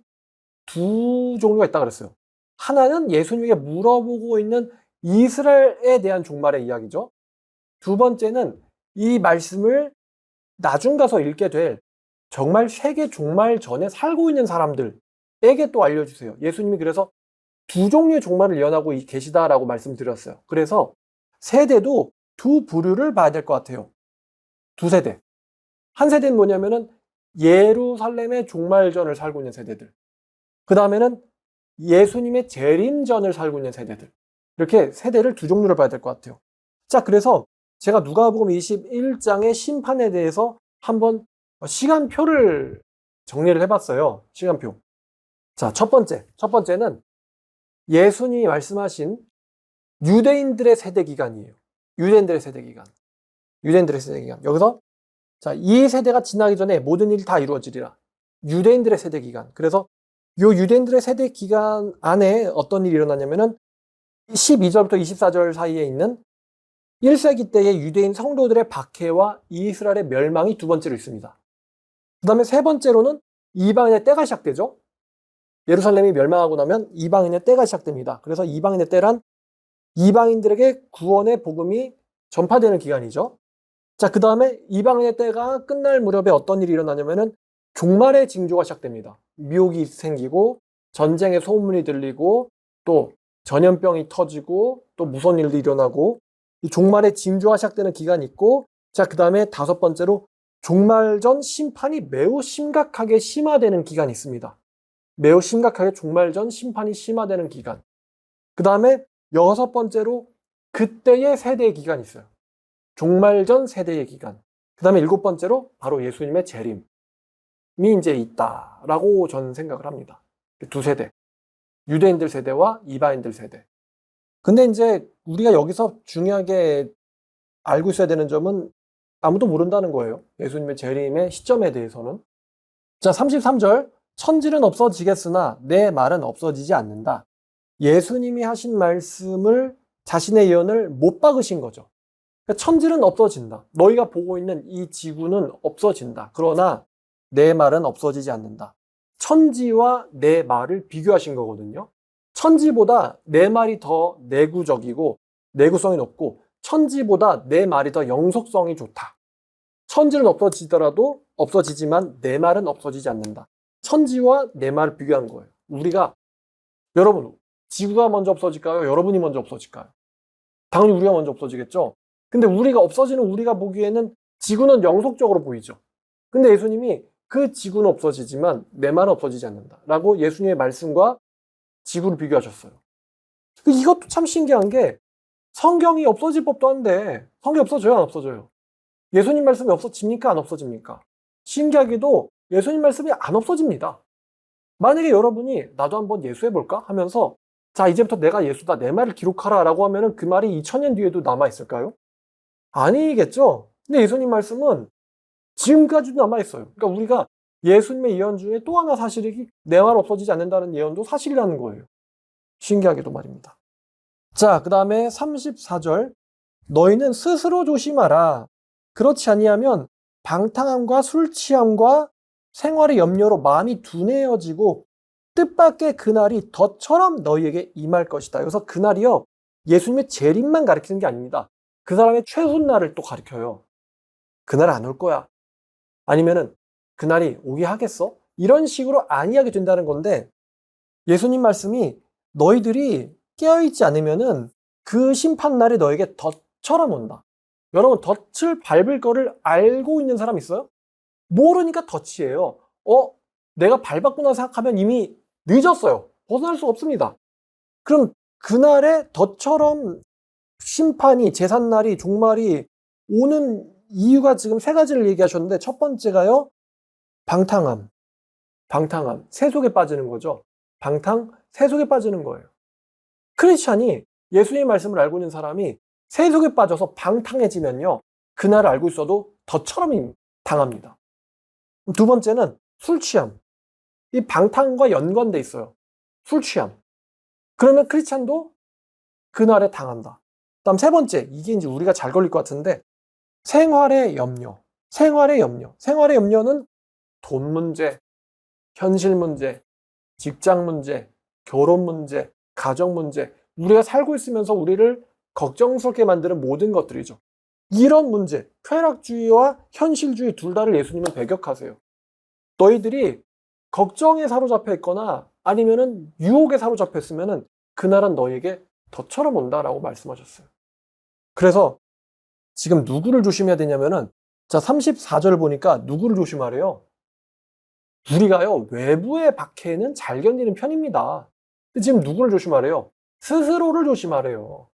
두 종류가 있다고 그랬어요. 하나는 예수님에게 물어보고 있는 이스라엘에 대한 종말의 이야기죠. 두 번째는 이 말씀을 나중 가서 읽게 될 정말 세계 종말 전에 살고 있는 사람들에게 또 알려주세요. 예수님이 그래서 두 종류의 종말을 예언하고 계시다라고 말씀드렸어요. 그래서 세대도 두 부류를 봐야 될 것 같아요. 두 세대. 한 세대는 뭐냐면은 예루살렘의 종말전을 살고 있는 세대들. 그 다음에는 예수님의 재림전을 살고 있는 세대들. 이렇게 세대를 두 종류를 봐야 될 것 같아요. 자, 그래서 제가 누가복음 21장의 심판에 대해서 한번 시간표를 정리를 해봤어요. 시간표. 자, 첫 번째는 예수님이 말씀하신 유대인들의 세대 기간이에요. 유대인들의 세대 기간. 여기서 자, 이 세대가 지나기 전에 모든 일이 다 이루어지리라. 유대인들의 세대 기간. 그래서 이 유대인들의 세대 기간 안에 어떤 일이 일어나냐면은 12절부터 24절 사이에 있는 1세기 때의 유대인 성도들의 박해와 이스라엘의 멸망이 두 번째로 있습니다. 그 다음에 세 번째로는 이방인의 때가 시작되죠. 예루살렘이 멸망하고 나면 이방인의 때가 시작됩니다. 그래서 이방인의 때란 이방인들에게 구원의 복음이 전파되는 기간이죠. 자, 그 다음에 이방인의 때가 끝날 무렵에 어떤 일이 일어나냐면은 종말의 징조가 시작됩니다. 미혹이 생기고 전쟁의 소문이 들리고 또 전염병이 터지고 또 무서운 일도 일어나고 이 종말의 징조가 시작되는 기간이 있고, 자, 그 다음에 다섯 번째로 종말 전 심판이 매우 심각하게 심화되는 기간이 있습니다. 매우 심각하게 종말 전 심판이 심화되는 기간. 그 다음에 여섯 번째로 그때의 세대의 기간이 있어요. 종말 전 세대의 기간. 그 다음에 일곱 번째로 바로 예수님의 재림이 이제 있다라고 저는 생각을 합니다. 두 세대. 유대인들 세대와 이방인들 세대. 근데 이제 우리가 여기서 중요하게 알고 있어야 되는 점은 아무도 모른다는 거예요. 예수님의 재림의 시점에 대해서는. 자, 33절. 천지는 없어지겠으나 내 말은 없어지지 않는다. 예수님이 하신 말씀을, 자신의 예언을 못 박으신 거죠. 그러니까 천지는 없어진다. 너희가 보고 있는 이 지구는 없어진다. 그러나 내 말은 없어지지 않는다. 천지와 내 말을 비교하신 거거든요. 천지보다 내 말이 더 내구적이고 내구성이 높고 천지보다 내 말이 더 영속성이 좋다. 천지는 없어지지만 내 말은 없어지지 않는다. 천지와 내 말을 비교한 거예요. 여러분, 지구가 먼저 없어질까요? 여러분이 먼저 없어질까요? 당연히 우리가 먼저 없어지겠죠? 근데 우리가 보기에는 지구는 영속적으로 보이죠. 근데 예수님이 그 지구는 없어지지만 내 말은 없어지지 않는다. 라고 예수님의 말씀과 지구를 비교하셨어요. 이것도 참 신기한 게 성경이 없어질 법도 한데 성경이 없어져요, 안 없어져요? 예수님 말씀이 없어집니까, 안 없어집니까? 신기하게도 예수님 말씀이 안 없어집니다. 만약에 여러분이 나도 한번 예수해볼까 하면서 자, 이제부터 내가 예수다, 내 말을 기록하라 라고 하면은 그 말이 2000년 뒤에도 남아있을까요? 아니겠죠? 근데 예수님 말씀은 지금까지도 남아있어요. 그러니까 우리가 예수님의 예언 중에 또 하나 사실이 내 말 없어지지 않는다는 예언도 사실이라는 거예요. 신기하게도 말입니다. 자, 그 다음에 34절. 너희는 스스로 조심하라. 그렇지 아니하면 방탕함과 술 취함과 생활의 염려로 마음이 둔해여지고 뜻밖의 그날이 덫처럼 너희에게 임할 것이다. 여기서 그날이요, 예수님의 재림만 가리키는 게 아닙니다. 그 사람의 최후날을 또 가리켜요. 그날 안 올 거야. 아니면은 그날이 오게 하겠어? 이런 식으로 아니하게 된다는 건데, 예수님 말씀이 너희들이 깨어있지 않으면은 그 심판날이 너에게 덫처럼 온다. 여러분, 덫을 밟을 거를 알고 있는 사람 있어요? 모르니까 덫이에요. 내가 밟았구나 생각하면 이미 늦었어요. 벗어날 수 없습니다. 그럼 그날의 덫처럼 심판이, 제삿날이, 종말이 오는 이유가 지금 세 가지를 얘기하셨는데, 첫 번째가요, 방탕함, 세속에 빠지는 거죠. 세속에 빠지는 거예요. 크리스찬이 예수님의 말씀을 알고 있는 사람이 세속에 빠져서 방탕해지면요, 그날을 알고 있어도 덫처럼 당합니다. 두 번째는 술 취함. 이 방탕과 연관돼 있어요. 술 취함. 그러면 크리스찬도 그날에 당한다. 다음 세 번째, 이게 이제 우리가 잘 걸릴 것 같은데, 생활의 염려. 생활의 염려는 돈 문제, 현실 문제, 직장 문제, 결혼 문제, 가정 문제, 우리가 살고 있으면서 우리를 걱정스럽게 만드는 모든 것들이죠. 이런 문제, 쾌락주의와 현실주의 둘 다를 예수님은 배격하세요. 너희들이 걱정에 사로잡혀 있거나 아니면은 유혹에 사로잡혀 있으면은 그날은 너희에게 덫처럼 온다라고 말씀하셨어요. 그래서 지금 누구를 조심해야 되냐면은, 자, 34절 보니까 누구를 조심하래요? 우리가요, 외부의 박해는 잘 견디는 편입니다. 근데 지금 누구를 조심하래요? 스스로를 조심하래요.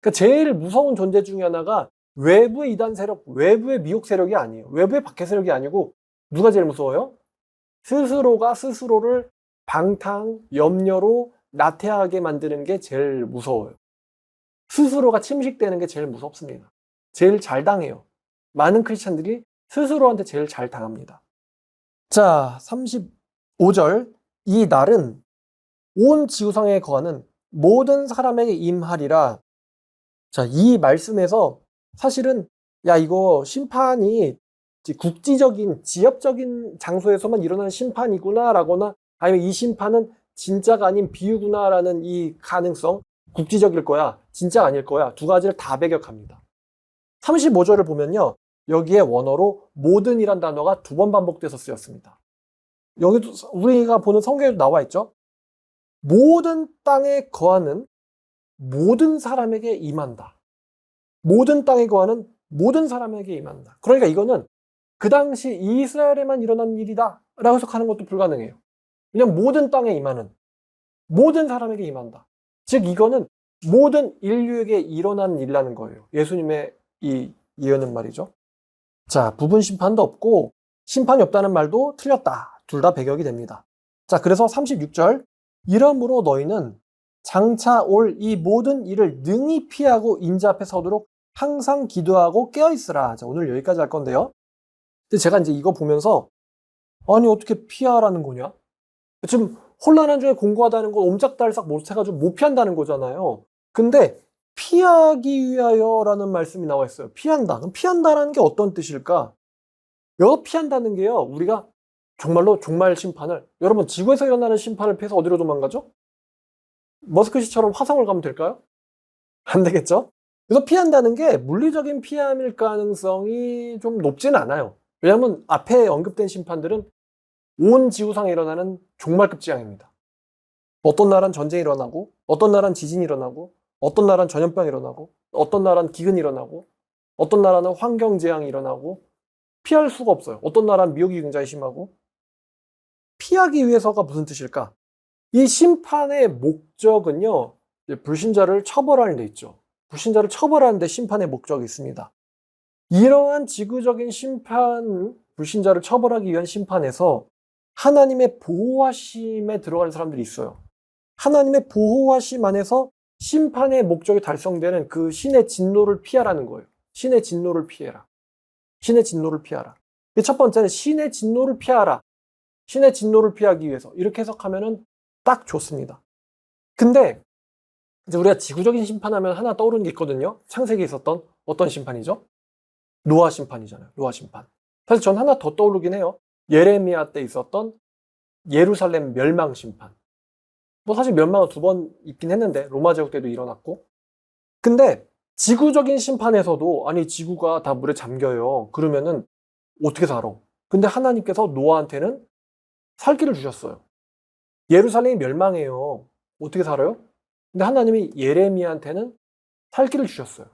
그러니까 제일 무서운 존재 중에 하나가 외부의 이단 세력, 외부의 미혹 세력이 아니에요. 외부의 박해 세력이 아니고 누가 제일 무서워요? 스스로가 스스로를 방탕, 염려로 나태하게 만드는 게 제일 무서워요. 스스로가 침식되는 게 제일 무섭습니다. 제일 잘 당해요. 많은 크리스찬들이 스스로한테 제일 잘 당합니다. 자, 35절. 이 날은 온 지구상에 거하는 모든 사람에게 임하리라. 자, 이 말씀에서 사실은 이거 심판이 국지적인, 지역적인 장소에서만 일어나는 심판이구나 라거나 아니면 이 심판은 진짜가 아닌 비유구나라는 이 가능성, 국지적일 거야, 진짜 아닐 거야, 두 가지를 다 배격합니다. 35절을 보면요, 여기에 원어로 모든이란 단어가 2번 반복돼서 쓰였습니다. 여기도 우리가 보는 성경에도 나와 있죠. 모든 땅에 거하는 모든 사람에게 임한다. 모든 땅에 거하는 모든 사람에게 임한다. 그러니까 이거는 그 당시 이스라엘에만 일어난 일이다 라고 해석하는 것도 불가능해요. 왜냐면 모든 땅에 임하는, 모든 사람에게 임한다. 즉 이거는 모든 인류에게 일어난 일이라는 거예요. 예수님의 이 예언은 말이죠. 자, 부분 심판도 없고 심판이 없다는 말도 틀렸다. 둘 다 배격이 됩니다. 자, 그래서 36절, 이러므로 너희는 장차 올 이 모든 일을 능히 피하고 인자 앞에 서도록 항상 기도하고 깨어있으라. 자, 오늘 여기까지 할 건데요. 근데 제가 이제 이거 보면서 아니 어떻게 피하라는 거냐? 지금 혼란한 중에 공고하다는 건 옴짝달싹 못해가지고 못 피한다는 거잖아요. 근데 피하기 위하여라는 말씀이 나와 있어요. 피한다. 그럼 피한다라는 게 어떤 뜻일까? 여기 피한다는 게요, 우리가 정말로 종말 심판을, 여러분 지구에서 일어나는 심판을 피해서 어디로 도망가죠? 머스크시처럼 화성을 가면 될까요? 안 되겠죠? 그래서 피한다는 게 물리적인 피함일 가능성이 좀 높지는 않아요. 왜냐하면 앞에 언급된 심판들은 온 지구상에 일어나는 종말급 재앙입니다. 어떤 나라는 전쟁이 일어나고, 어떤 나라는 지진이 일어나고, 어떤 나라는 전염병이 일어나고, 어떤 나라는 기근이 일어나고, 어떤 나라는 환경재앙이 일어나고, 피할 수가 없어요. 어떤 나라는 미혹이 굉장히 심하고. 피하기 위해서가 무슨 뜻일까? 이 심판의 목적은요, 불신자를 처벌하는 데 있죠. 불신자를 처벌하는 데 심판의 목적이 있습니다. 이러한 지구적인 심판, 불신자를 처벌하기 위한 심판에서 하나님의 보호하심에 들어가는 사람들이 있어요. 하나님의 보호하심 안에서 심판의 목적이 달성되는 그 신의 진노를 피하라는 거예요. 신의 진노를 피해라. 신의 진노를 피하라. 첫 번째는 신의 진노를 피하라. 신의 진노를 피하기 위해서. 이렇게 해석하면은 딱 좋습니다. 근데 이제 우리가 지구적인 심판하면 하나 떠오르는 게 있거든요. 창세기에 있었던 어떤 심판이죠? 노아 심판이잖아요. 노아 심판. 사실 전 하나 더 떠오르긴 해요. 예레미야 때 있었던 예루살렘 멸망 심판. 뭐 사실 멸망은 2번 있긴 했는데 로마 제국 때도 일어났고. 근데 지구적인 심판에서도 아니 지구가 다 물에 잠겨요. 그러면은 어떻게 살아? 근데 하나님께서 노아한테는 살 길을 주셨어요. 예루살렘이 멸망해요. 어떻게 살아요? 근데 하나님이 예레미야한테는 살 길을 주셨어요.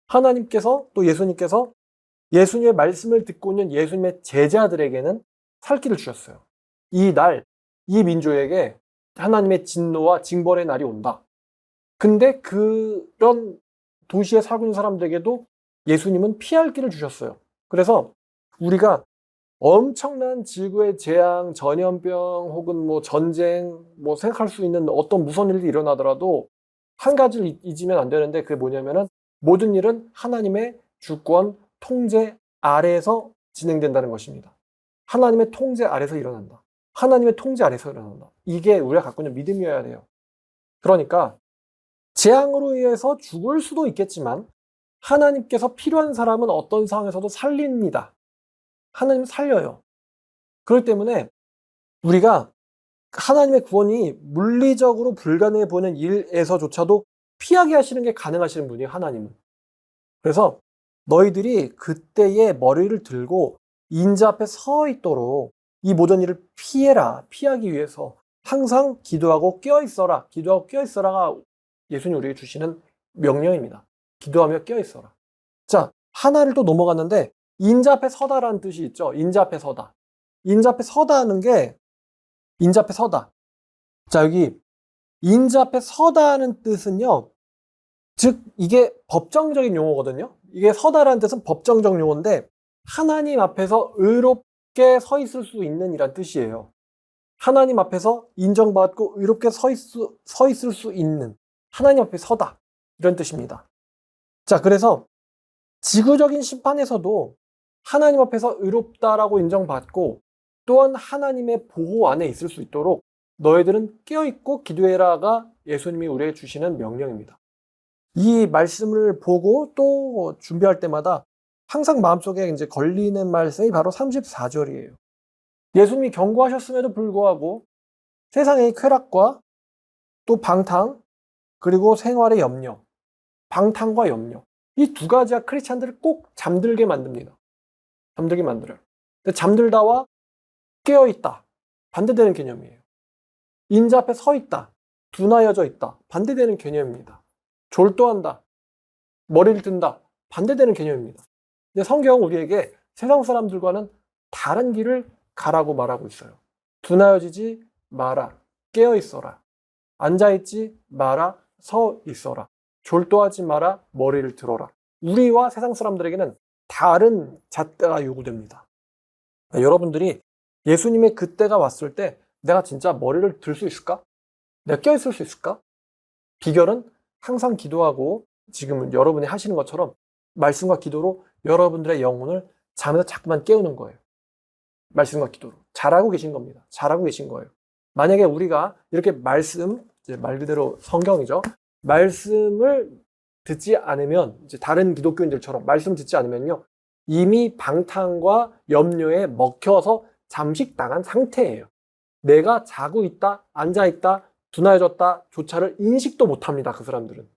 하나님께서 또 예수님께서 예수님의 말씀을 듣고 있는 예수님의 제자들에게는 살 길을 주셨어요. 이 날, 이 민족에게 하나님의 진노와 징벌의 날이 온다. 근데 그런 도시에 살고 있는 사람들에게도 예수님은 피할 길을 주셨어요. 그래서 우리가 엄청난 지구의 재앙, 전염병 혹은 뭐 전쟁, 뭐 생각할 수 있는 어떤 무서운 일이 일어나더라도 한 가지를 잊으면 안 되는데 그게 뭐냐면은 모든 일은 하나님의 주권, 통제 아래에서 진행된다는 것입니다. 하나님의 통제 아래에서 일어난다. 하나님의 통제 아래에서 일어난다. 이게 우리가 갖고 있는 믿음이어야 돼요. 그러니까 재앙으로 인해서 죽을 수도 있겠지만 하나님께서 필요한 사람은 어떤 상황에서도 살립니다. 하나님은 살려요. 그렇기 때문에 우리가 하나님의 구원이 물리적으로 불가능해 보이는 일에서조차도 피하게 하시는 게 가능하시는 분이에요, 하나님은. 그래서 너희들이 그때의 머리를 들고 인자 앞에 서 있도록 이 모든 일을 피해라, 피하기 위해서 항상 기도하고 깨어있어라, 기도하고 깨어있어라가 예수님 우리에게 주시는 명령입니다. 기도하며 깨어있어라. 자, 하나를 또 넘어갔는데 인자 앞에 서다라는 뜻이 있죠. 인자 앞에 서다. 인자 앞에 서다 하는 게 인자 앞에 서다. 자, 여기 인자 앞에 서다 하는 뜻은요. 즉 이게 법정적인 용어거든요. 이게 서다라는 뜻은 법정적 용어인데 하나님 앞에서 의롭게 서 있을 수 있는 이란 뜻이에요. 하나님 앞에서 인정받고 의롭게 서 있을 수 있는 하나님 앞에 서다 이런 뜻입니다. 자, 그래서 지구적인 심판에서도 하나님 앞에서 의롭다라고 인정받고 또한 하나님의 보호 안에 있을 수 있도록 너희들은 깨어있고 기도해라가 예수님이 우리에게 주시는 명령입니다. 이 말씀을 보고 또 준비할 때마다 항상 마음속에 이제 걸리는 말씀이 바로 34절이에요. 예수님이 경고하셨음에도 불구하고 세상의 쾌락과 또 방탕, 그리고 생활의 염려, 방탕과 염려. 이 두 가지가 크리스찬들을 꼭 잠들게 만듭니다. 잠들게 만들어요. 근데 잠들다와 깨어있다. 반대되는 개념이에요. 인자 앞에 서 있다. 둔하여져 있다. 반대되는 개념입니다. 졸도한다. 머리를 든다. 반대되는 개념입니다. 근데 성경은 우리에게 세상 사람들과는 다른 길을 가라고 말하고 있어요. 둔하여지지 마라. 깨어있어라. 앉아있지 마라. 서 있어라. 졸도하지 마라. 머리를 들어라. 우리와 세상 사람들에게는 다른 잣대가 요구됩니다. 여러분들이 예수님의 그때가 왔을 때 내가 진짜 머리를 들 수 있을까? 내가 깨어있을 수 있을까? 비결은 항상 기도하고 지금 여러분이 하시는 것처럼 말씀과 기도로 여러분들의 영혼을 잠에서 자꾸만 깨우는 거예요. 말씀과 기도로. 잘하고 계신 겁니다. 잘하고 계신 거예요. 만약에 우리가 이렇게 말씀, 이제 말 그대로 성경이죠. 말씀을 듣지 않으면, 이제 다른 기독교인들처럼 말씀 듣지 않으면요. 이미 방탕과 염려에 먹혀서 잠식당한 상태예요. 내가 자고 있다, 앉아있다, 둔하여졌다 조차를 인식도 못합니다. 그 사람들은.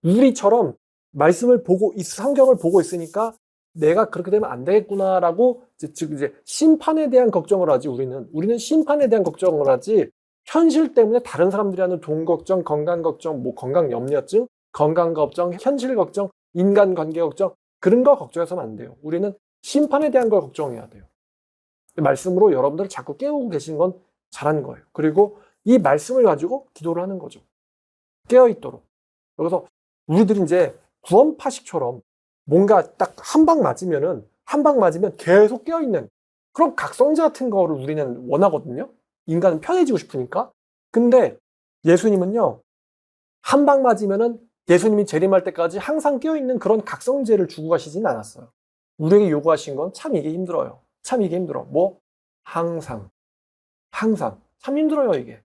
우리처럼 말씀을 보고, 성경을 보고 있으니까 내가 그렇게 되면 안 되겠구나라고, 즉 이제 심판에 대한 걱정을 하지, 우리는 심판에 대한 걱정을 하지, 현실 때문에 다른 사람들이 하는 돈 걱정, 건강 걱정, 뭐 건강 염려증, 건강 걱정, 현실 걱정, 인간 관계 걱정, 그런 거 걱정해서는 안 돼요. 우리는 심판에 대한 걸 걱정해야 돼요. 말씀으로 여러분들을 자꾸 깨우고 계신 건 잘하는 거예요. 그리고 이 말씀을 가지고 기도를 하는 거죠. 깨어있도록. 그래서 우리들이 이제 구원파식처럼 뭔가 딱 한 방 맞으면 계속 깨어있는 그런 각성제 같은 거를 우리는 원하거든요. 인간은 편해지고 싶으니까. 근데 예수님은요, 한 방 맞으면은 예수님이 재림할 때까지 항상 깨어있는 그런 각성제를 주고 가시진 않았어요. 우리에게 요구하신 건 참 이게 힘들어요. 참 이게 힘들어. 뭐? 항상. 참 힘들어요, 이게.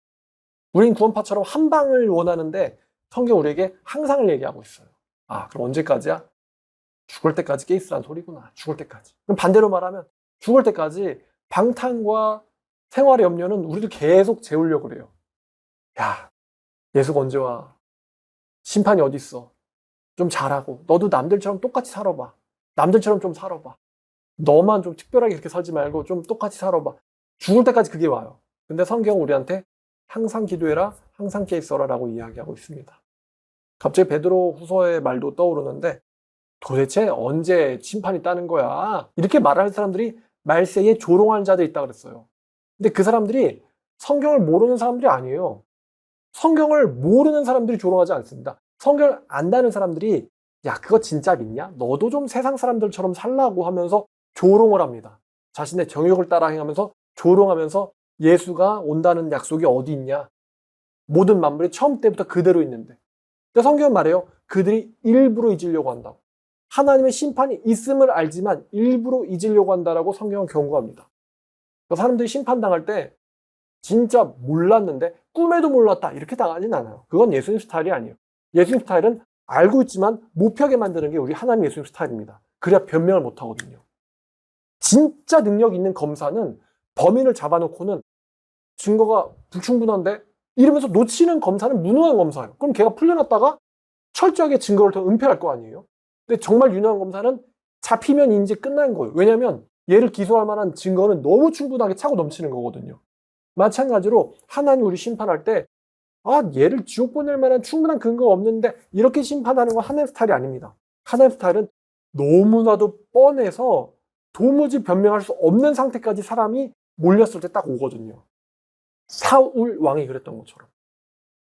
우린 구원파처럼 한 방을 원하는데 성경 우리에게 항상을 얘기하고 있어요. 아, 그럼 언제까지야? 죽을 때까지 깨 있으란 소리구나. 죽을 때까지. 그럼 반대로 말하면 죽을 때까지 방탕과 생활의 염려는 우리도 계속 재우려고 그래요. 야, 예수가 언제 와? 심판이 어디 있어? 좀 잘하고 너도 남들처럼 똑같이 살아봐. 남들처럼 좀 살아봐. 너만 좀 특별하게 이렇게 살지 말고 좀 똑같이 살아봐. 죽을 때까지 그게 와요. 근데 성경은 우리한테 항상 기도해라, 항상 깨 있어라 라고 이야기하고 있습니다. 갑자기 베드로 후서의 말도 떠오르는데 도대체 언제 심판이 따는 거야? 이렇게 말하는 사람들이 말세에 조롱하는 자들이 있다고 그랬어요. 근데 그 사람들이 성경을 모르는 사람들이 아니에요. 성경을 모르는 사람들이 조롱하지 않습니다. 성경을 안다는 사람들이 야, 그거 진짜 믿냐? 너도 좀 세상 사람들처럼 살라고 하면서 조롱을 합니다. 자신의 정욕을 따라 행하면서 조롱하면서 예수가 온다는 약속이 어디 있냐? 모든 만물이 처음 때부터 그대로 있는데. 근데 성경은 말해요. 그들이 일부러 잊으려고 한다고. 하나님의 심판이 있음을 알지만 일부러 잊으려고 한다라고 성경은 경고합니다. 그러니까 사람들이 심판당할 때 진짜 몰랐는데 꿈에도 몰랐다 이렇게 당하진 않아요. 그건 예수님 스타일이 아니에요. 예수님 스타일은 알고 있지만 못 펴게 만드는 게 우리 하나님 예수님 스타일입니다. 그래야 변명을 못 하거든요. 진짜 능력 있는 검사는 범인을 잡아놓고는 증거가 불충분한데 이러면서 놓치는 검사는 무능한 검사예요. 그럼 걔가 풀려났다가 철저하게 증거를 더 은폐할 거 아니에요. 근데 정말 유능한 검사는 잡히면 이제 끝난 거예요. 왜냐하면 얘를 기소할 만한 증거는 너무 충분하게 차고 넘치는 거거든요. 마찬가지로 하나님 우리 심판할 때 얘를 지옥 보낼 만한 충분한 근거가 없는데 이렇게 심판하는 건 하나님 스타일이 아닙니다. 하나님 스타일은 너무나도 뻔해서 도무지 변명할 수 없는 상태까지 사람이 몰렸을 때 딱 오거든요. 사울 왕이 그랬던 것처럼.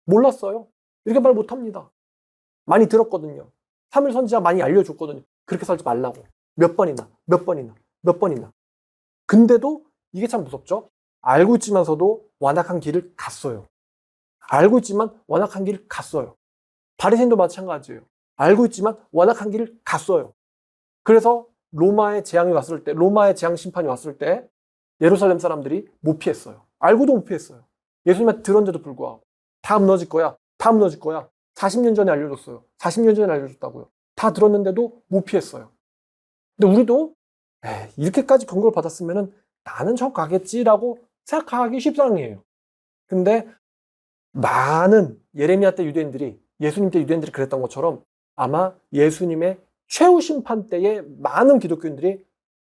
몰랐어요. 이렇게 말 못합니다. 많이 들었거든요. 3일 선지자 많이 알려줬거든요. 그렇게 살지 말라고. 몇 번이나. 근데도 이게 참 무섭죠. 알고 있지만서도 완악한 길을 갔어요. 알고 있지만 완악한 길을 갔어요. 바리새인도 마찬가지예요. 알고 있지만 완악한 길을 갔어요. 그래서 로마의 재앙이 왔을 때, 로마의 재앙 심판이 왔을 때 예루살렘 사람들이 못 피했어요. 알고도 못 피했어요. 예수님한테 들었는데도 불구하고 다 무너질 거야. 40년 전에 알려줬어요. 40년 전에 알려줬다고요. 다 들었는데도 못 피했어요. 근데 우리도 이렇게까지 경고를 받았으면 나는 저 가겠지라고 생각하기 쉽상이에요. 근데 많은 예레미야 때 유대인들이, 예수님 때 유대인들이 그랬던 것처럼 아마 예수님의 최후 심판 때에 많은 기독교인들이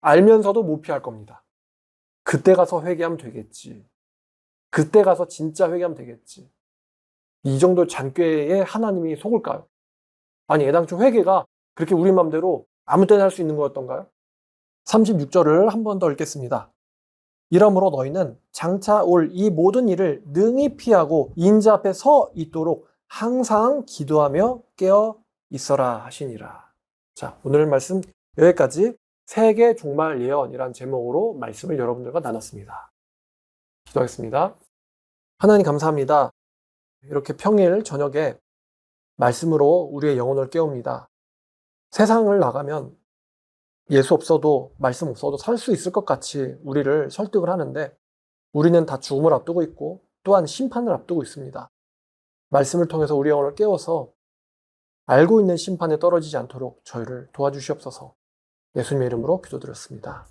알면서도 못 피할 겁니다. 그때 가서 회개하면 되겠지. 그때 가서 진짜 회개하면 되겠지. 이 정도 잔꾀에 하나님이 속을까요? 아니, 애당초 회개가 그렇게 우리 맘대로 아무 때나 할 수 있는 거였던가요? 36절을 한 번 더 읽겠습니다. 이러므로 너희는 장차 올 이 모든 일을 능히 피하고 인자 앞에 서 있도록 항상 기도하며 깨어 있어라 하시니라. 자, 오늘 말씀 여기까지 세계 종말 예언이란 제목으로 말씀을 여러분들과 나눴습니다. 기도하겠습니다. 하나님 감사합니다. 이렇게 평일 저녁에 말씀으로 우리의 영혼을 깨웁니다. 세상을 나가면 예수 없어도 말씀 없어도 살 수 있을 것 같이 우리를 설득을 하는데 우리는 다 죽음을 앞두고 있고 또한 심판을 앞두고 있습니다. 말씀을 통해서 우리 영혼을 깨워서 알고 있는 심판에 떨어지지 않도록 저희를 도와주시옵소서. 예수님의 이름으로 기도드렸습니다.